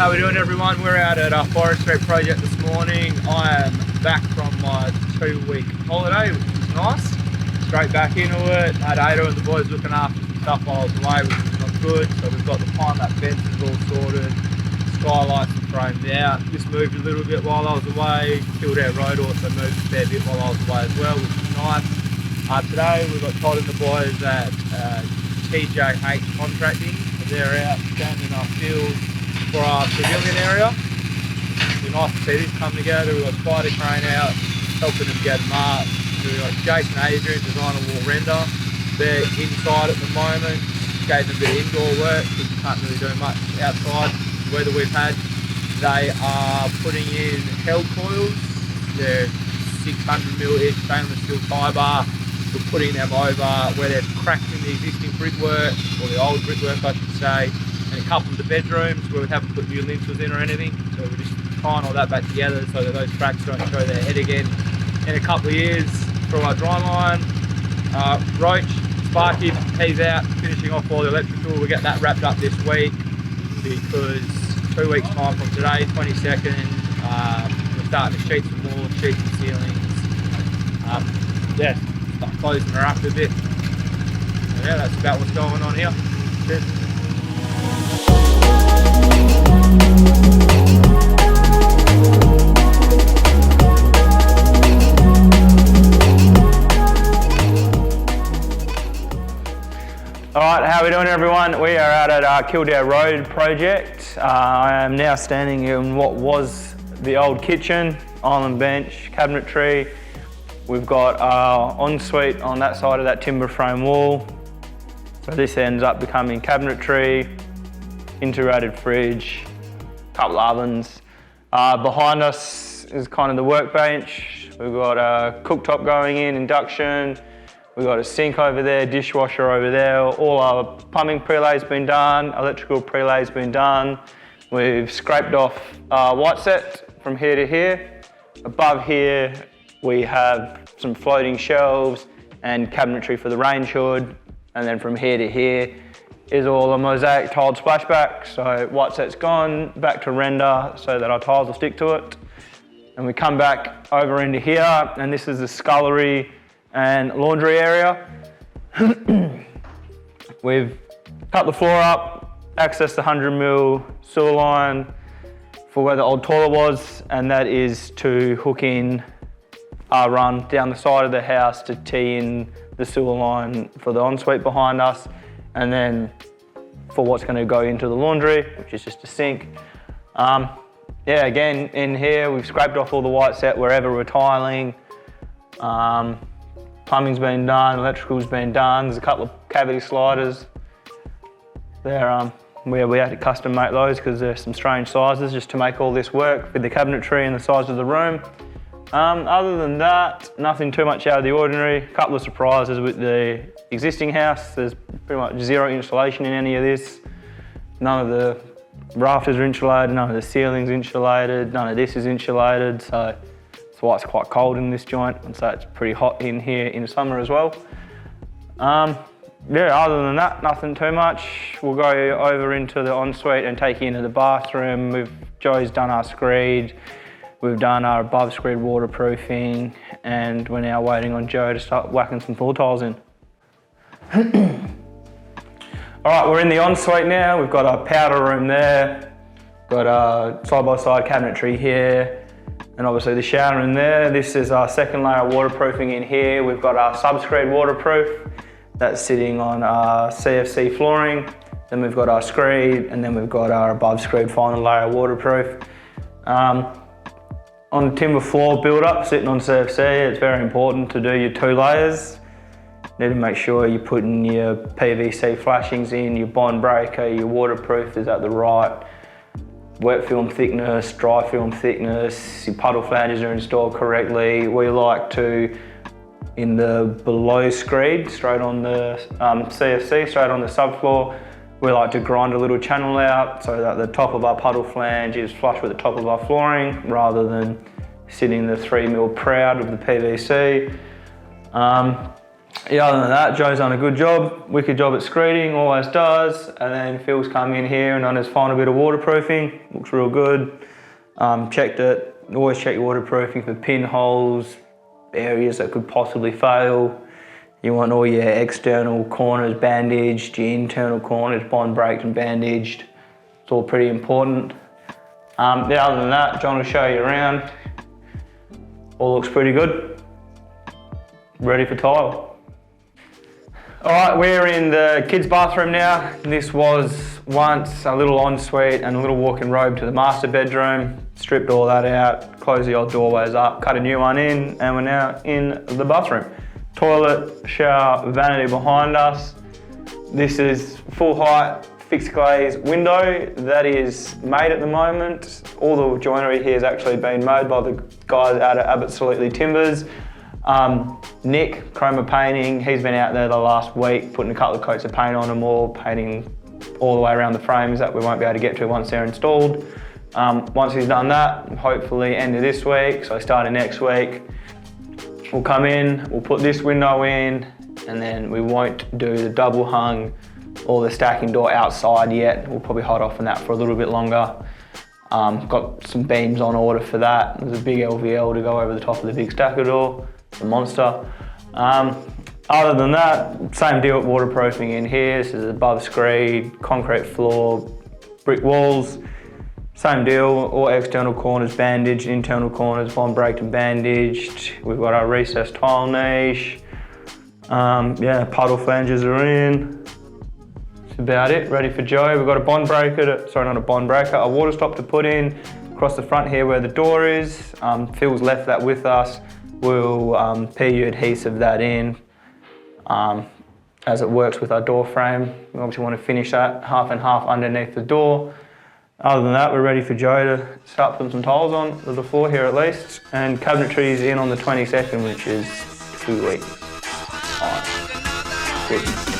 How we doing, everyone? We're out at our Forest Street project this morning. I am back from my 2-week holiday, which is nice. Straight back into it. I had Ada and the boys looking after some stuff while I was away, which was not good. So we've got the pine map fences all sorted, skylights are framed out. This moved a little bit while I was away. Kildare Road also moved a fair bit while I was away as well, which is nice. Today we've got Todd and the boys at TJH Contracting. They're out standing in our field for our pavilion area. It's nice to see this come together. We've got Spider Crane out helping them get marked. We've got Jason Adrian, designer wall render. They're inside at the moment. Gave them a bit of indoor work because you can't really do much outside the weather we've had. They are putting in held coils. They're 600mm stainless steel tie bar. We're putting them over where they've cracked in the existing brickwork, or the old brickwork I should say, and a couple of the bedrooms where we haven't put new lintels in or anything. So we're just tying all that back together so that those cracks don't show their head again in a couple of years. Through our dry line, Roach, Sparky, he's out finishing off all the electrical. We'll get that wrapped up this week because 2 weeks time from today, 22nd, we're starting to sheet some more, sheet some ceilings. Yeah. Start closing her up a bit. So yeah, that's about what's going on here. Cheers. Alright, how are we doing, everyone? We are out at our Kildare Road project. I am now standing in what was the old kitchen, island bench, cabinetry. We've got our ensuite on that side of that timber frame wall. So this ends up becoming cabinetry, integrated fridge, couple of ovens. Behind us is kind of the workbench. We've got a cooktop going in, induction. We've got a sink over there, dishwasher over there. All our plumbing prelay's been done, electrical prelay's been done. We've scraped off white set from here to here. Above here, we have some floating shelves and cabinetry for the range hood. And then from here to here is all a mosaic tiled splashback. So white set's gone, back to render so that our tiles will stick to it. And we come back over into here, and this is the scullery and laundry area. We've cut the floor up, accessed the 100mm sewer line for where the old toilet was, and that is to hook in our run down the side of the house to tee in the sewer line for the ensuite behind us, and then for what's going to go into the laundry, which is just a sink. Yeah, again, in here we've scraped off all the white set wherever we're tiling. Plumbing's been done, electrical's been done. There's a couple of cavity sliders. They're we had to custom make those because they're some strange sizes just to make all this work with the cabinetry and the size of the room. Other than that, nothing too much out of the ordinary. A couple of surprises with the existing house. There's pretty much zero insulation in any of this. None of the rafters are insulated, none of the ceiling's insulated, none of this is insulated. So that's why it's quite cold in this joint, and so it's pretty hot in here in summer as well. Yeah, other than that, nothing too much. We'll go over into the ensuite and take you into the bathroom. Joe's done our screed. We've done our above screed waterproofing, and we're now waiting on Joe to start whacking some floor tiles in. All right, we're in the ensuite now. We've got our powder room there, got our side-by-side cabinetry here, and obviously the shower in there. This is our second layer of waterproofing in here. We've got our sub-screed waterproof. That's sitting on our CFC flooring. Then we've got our screed, and then we've got our above screed final layer waterproof. On the timber floor build-up, sitting on CFC, it's very important to do your 2 layers. You need to make sure you're putting your PVC flashings in, your bond breaker, your waterproof is at the right wet film thickness, dry film thickness, your puddle flanges are installed correctly. We like to, in the below screed, straight on the CFC, straight on the subfloor, we like to grind a little channel out so that the top of our puddle flange is flush with the top of our flooring rather than sitting the 3mm proud of the PVC. Yeah, other than that, Joe's done a good job, wicked job at screeding, always does. And then Phil's come in here and done his final bit of waterproofing. Looks real good. Checked it. Always check your waterproofing for pinholes, areas that could possibly fail. You want all your external corners bandaged, your internal corners bond braked and bandaged. It's all pretty important. Yeah, other than that, John will show you around. All looks pretty good. Ready for tile. All right, we're in the kids' bathroom now. This was once a little ensuite and a little walk-in robe to the master bedroom. Stripped all that out, closed the old doorways up, cut a new one in, and we're now in the bathroom. Toilet, shower, vanity behind us. This is full height, fixed glaze window that is made at the moment. All the joinery here has actually been made by the guys out at Absolutely Timbers. Nick, Chroma Painting, he's been out there the last week putting a couple of coats of paint on them all, painting all the way around the frames that we won't be able to get to once they're installed. Once he's done that, hopefully end of this week, so starting next week, we'll come in, we'll put this window in, and then we won't do the double hung or the stacking door outside yet. We'll probably hold off on that for a little bit longer. Got some beams on order for that. There's a big LVL to go over the top of the big stacker door. A monster. Other than that, same deal with waterproofing in here. This is above screed, concrete floor, brick walls. Same deal, all external corners bandaged, internal corners bond braked and bandaged. We've got our recessed tile niche. Yeah, puddle flanges are in. That's about it, ready for Joe. We've got a bond breaker, sorry, not a bond breaker, a water stop to put in across the front here where the door is. Phil's left that with us. We'll PU adhesive that in as it works with our door frame. We obviously want to finish that half and half underneath the door. Other than that, we're ready for Joe to start putting some tiles on the floor here at least. And cabinetry is in on the 22nd, which is 2 weeks. All right. Good.